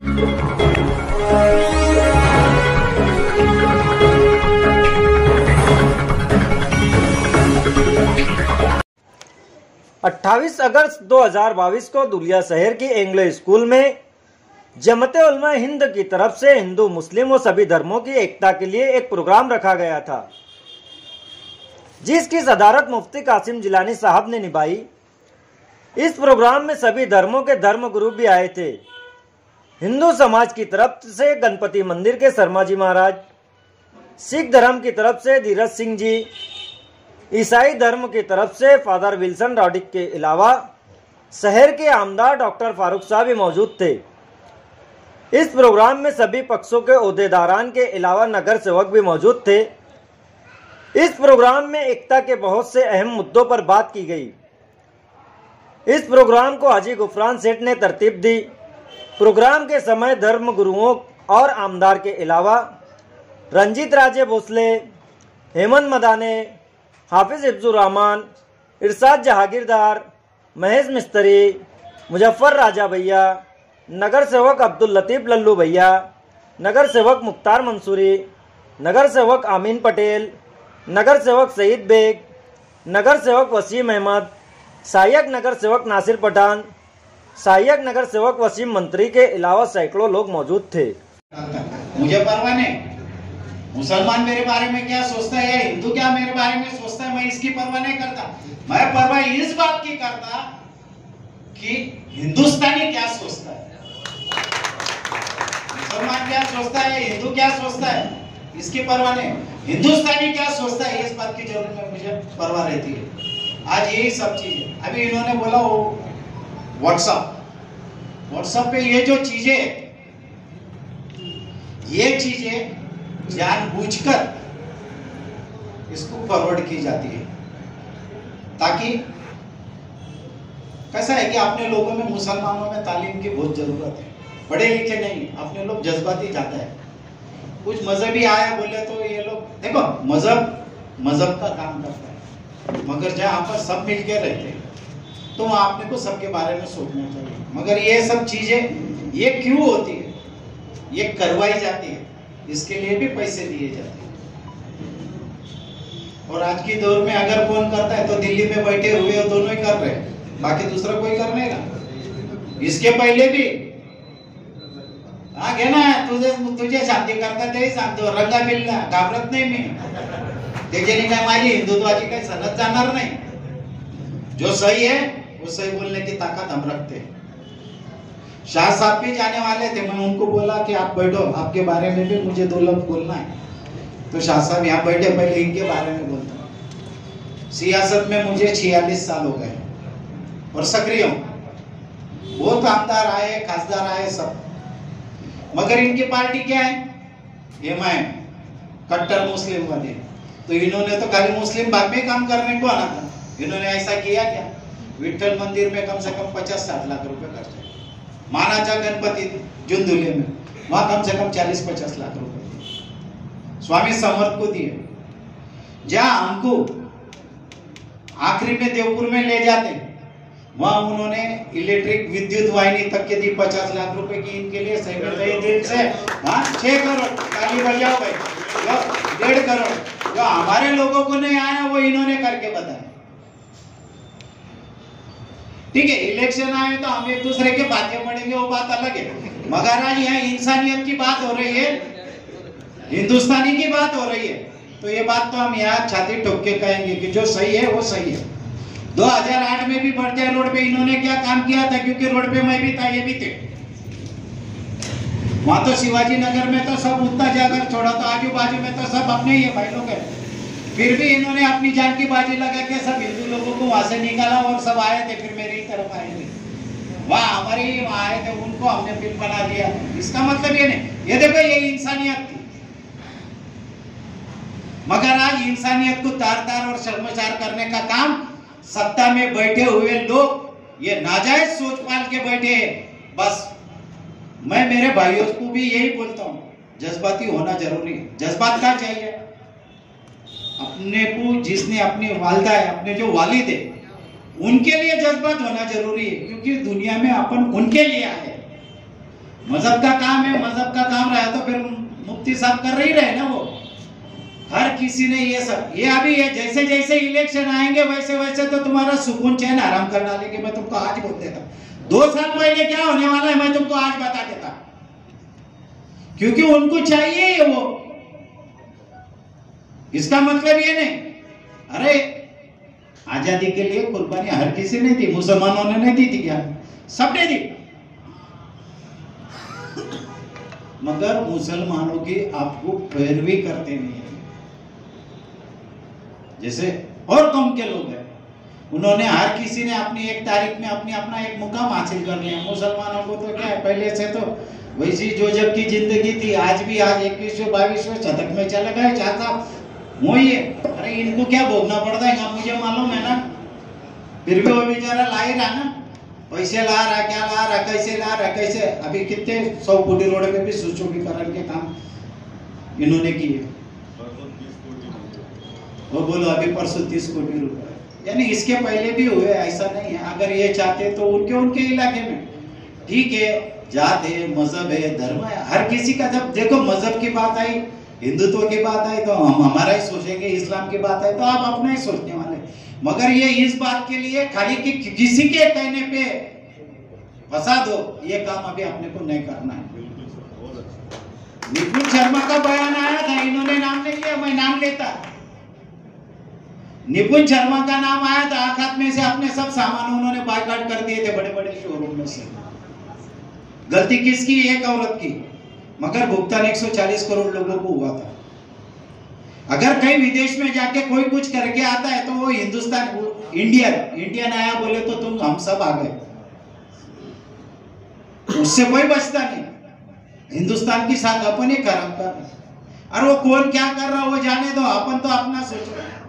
अट्ठाईस अगस्त 2022 को धुलिया शहर की एंग्लो स्कूल में जमाते उलमा हिंद की तरफ से हिंदू मुस्लिम व सभी धर्मों की एकता के लिए एक प्रोग्राम रखा गया था, जिसकी सदारत मुफ्ती कासिम जिलानी साहब ने निभाई। इस प्रोग्राम में सभी धर्मों के धर्म गुरु भी आए थे। हिंदू समाज की तरफ से गणपति मंदिर के शर्मा जी महाराज, सिख धर्म की तरफ से धीरज सिंह जी, ईसाई धर्म की तरफ से फादर विल्सन रॉडिक के अलावा शहर के आमदार डॉक्टर फारूक साहब भी मौजूद थे। इस प्रोग्राम में सभी पक्षों के ओहदेदारान के अलावा नगर सेवक भी मौजूद थे। इस प्रोग्राम में एकता के बहुत से अहम मुद्दों पर बात की गई। इस प्रोग्राम को हाजी गुफरान सेठ ने तरतीब दी। प्रोग्राम के समय धर्म गुरुओं और आमदार के अलावा रंजीत राजे भोसले, हेमंत मदाने, हाफिज हिफ्जुर रहमान, इरशाद जहागीरदार, महेश मिस्त्री, मुजफ्फर राजा भैया, नगर सेवक अब्दुल लतीफ लल्लू भैया, नगर सेवक मुख्तार मंसूरी, नगर सेवक आमीन पटेल, नगर सेवक सईद बेग, नगर सेवक वसीम अहमद, सहायक नगर सेवक नासिर पठान, सहायक नगर सेवक वसीम मंत्री के अलावा सैकड़ों लोग मौजूद थे। मुझे परवाह नहीं, मुसलमान मेरे बारे में क्या सोचता है या हिंदू क्या मेरे बारे में सोचता है, मैं इसकी परवाह नहीं करता। मैं परवाह इस बात की करता कि हिंदुस्तानी क्या सोचता है, मुसलमान क्या सोचता है, हिंदू क्या सोचता है, इसकी परवाह नहीं। हिंदुस्तानी क्या सोचता है इस बात की जरूरत में मुझे परवाह रहती है। आज यही सब चीजें अभी इन्होंने बोला, वो व्हाट्सएप पे ये जो चीजें, ये चीजें जानबूझकर इसको फॉरवर्ड की जाती है, ताकि कैसा है कि अपने लोगों में, मुसलमानों में तालीम की बहुत जरूरत है। पढ़े लिखे नहीं, अपने लोग जज्बाती ज्यादा है। कुछ मजहबी आया बोले तो ये लोग, देखो मजहब का काम करता है, मगर जहाँ पर सब मिलके रहते हैं तो वहाँ अपने को सबके बारे में सोचना चाहिए। मगर ये सब चीजें ये क्यों होती है, ये करवाई जाती है, इसके लिए भी पैसे दिए जाते हैं। और आज की दौर में अगर कौन करता है तो दिल्ली में बैठे हुए दोनों ही कर रहे हैं, बाकी दूसरा कोई कर नहीं रहा। इसके पहले भी घे ना, तुझे शांती करता ते सांगतो, रंगा बिल्ला घाबरत नाही मी, त्याच्याने काय माझी हिंदुत्वाची काही सनद जाणार नाही। जो सही है वो सही बोलने की ताकत हम रखते हैं। शाह साहब भी जाने वाले थे, मैं उनको बोला कि आप बैठो, आपके बारे में भी मुझे 2 लफ्ज बोलना है। तो शाह साहब यहाँ बैठे, पहले इनके बारे में बोलता हूँ। सियासत में मुझे 46 साल हो गए और सक्रिय हूँ। बहुत आमदार आए, खासदार आए सब, मगर इनकी पार्टी क्या है, एमआईएम, कट्टर मुस्लिम वाले। तो इन्होंने तो खाली मुस्लिम भाग में काम करने को आना था। इन्होंने ऐसा किया क्या, विठल मंदिर में कम से कम 50-60 लाख रुपए खर्च, मानाचा गणपति जुंदुले में वहां कम से कम 40-50 लाख रुपए स्वामी समर्थ को दिए। जहां हमको आखिरी में देवपुर में ले जाते, वहां उन्होंने इलेक्ट्रिक विद्युत वाहिनी तक के दी 50 लाख रुपए की। इनके लिए सही दिल से 6 करोड़ ताली बजाओ भाई, 1.5 करोड़ जो हमारे लोगों को नहीं आया वो इन्होंने करके बताया। ठीक है, इलेक्शन आए तो हम एक दूसरे के बातें पढ़ेंगे, वो बात अलग है। मगर आज यहाँ इंसानियत की बात हो रही है, हिंदुस्तानी की बात हो रही है, तो ये बात तो हम यहाँ छाती ठोक के कहेंगे कि जो सही है वो सही है। 2008 में भी बढ़ते रोड पे इन्होंने क्या काम किया था, क्योंकि रोड पे मैं भी था, ये भी थे। वहां तो शिवाजी नगर में तो सब उतना जाकर छोड़ा, तो आजू बाजू में तो सब अपने ही भाई लोग है। फिर भी इन्होंने अपनी जान की बाजी लगा के सब हिंदू लोगों को वहां से निकाला और सब आए थे, फिर मेरी तरफ आए थे, वहां हमारे ही वहां आए थे, उनको हमने फिर बना दिया। इसका मतलब ये नहीं, ये देखो ये इंसानियत थी। मगर आज इंसानियत को तार-तार और शर्मसार करने का काम सत्ता में बैठे हुए लोग ये नाजायज सोच पाल के बैठे हैं। बस मैं मेरे भाइयों को भी यही बोलता हूँ, जज्बाती होना जरूरी है। जज्बात क्या चाहिए, अपने को जिसने अपनी वालिदा है, अपने जो वालिद है, उनके लिए जज्बात होना जरूरी है, क्योंकि दुनिया में अपन उनके लिए आए। मजहब का काम है, मजहब का काम रहा तो फिर मुफ्ती साहब कर ही रहे ना वो। हर किसी ने ये सब, ये अभी ये जैसे जैसे इलेक्शन आएंगे वैसे वैसे तो तुम्हारा सुकून चैन आराम कर डालेंगे। मैं तुमको आज बोल देता, 2 साल पहले क्या होने वाला है मैं तुमको आज बता देता, क्योंकि उनको चाहिए वो। इसका मतलब ये नहीं, अरे आजादी के लिए कुर्बानी हर किसी ने दी, मुसलमानों ने नहीं दी थी क्या? सबने दी। मगर मुसलमानों की आपको पैरवी करते नहीं है। जैसे और कौम के लोग हैं, उन्होंने हर किसी ने अपनी एक तारीख में अपनी अपना एक मुकाम हासिल कर लिया। मुसलमानों को तो क्या है, पहले से तो वैसी जो जब की जिंदगी थी, आज भी आज 21वें 22वें शतक में चले गए चाचा वही है। अरे इनको क्या भोगना पड़ता है, मुझे मालूम है ना। फिर भी वो बेचारा ला ही रहा ना, पैसे ला रहा, क्या ला रहा, कैसे ला रहा, कैसे। अभी कितने 100 कोटी रोड पे भी सुशोभीकरण के काम इन्होंने किए। वो बोलो अभी परसों 30 कोटी रुपए, यानी इसके पहले भी हुए, ऐसा नहीं है। अगर ये चाहते तो उनके उनके इलाके में ठीक है, जात है, मजहब है, धर्म है, हर किसी का। जब देखो मजहब की बात आई, हिंदुत्व की बात आई तो हम हमारा ही सोचेंगे, इस्लाम की बात आई तो आप अपना ही सोचने वाले। मगर ये इस बात के लिए खाली कि किसी के कहने पे फंसा दो, ये काम अभी अपने को नहीं करना है। निपुण शर्मा का बयान आया था, इन्होंने नाम नहीं लिया, मैं नाम लेता। निपुण शर्मा का नाम आया था, आखिर में से अपने सब सामान उन्होंने बायकॉट कर दिए थे बड़े बड़े शोरूम में से। गलती किसकी? एक औरत की। मगर भुगतान 140 करोड़ लोगों को हुआ था। अगर कहीं विदेश में जाके कोई कुछ करके आता है तो वो हिंदुस्तान इंडियन आया बोले तो तुम हम सब आ गए, उससे कोई बचता नहीं। हिंदुस्तान की साथ अपन ही खराब कर रहे। और वो कौन क्या कर रहा है वो जाने दो, अपन तो अपना सोच रहे हैं।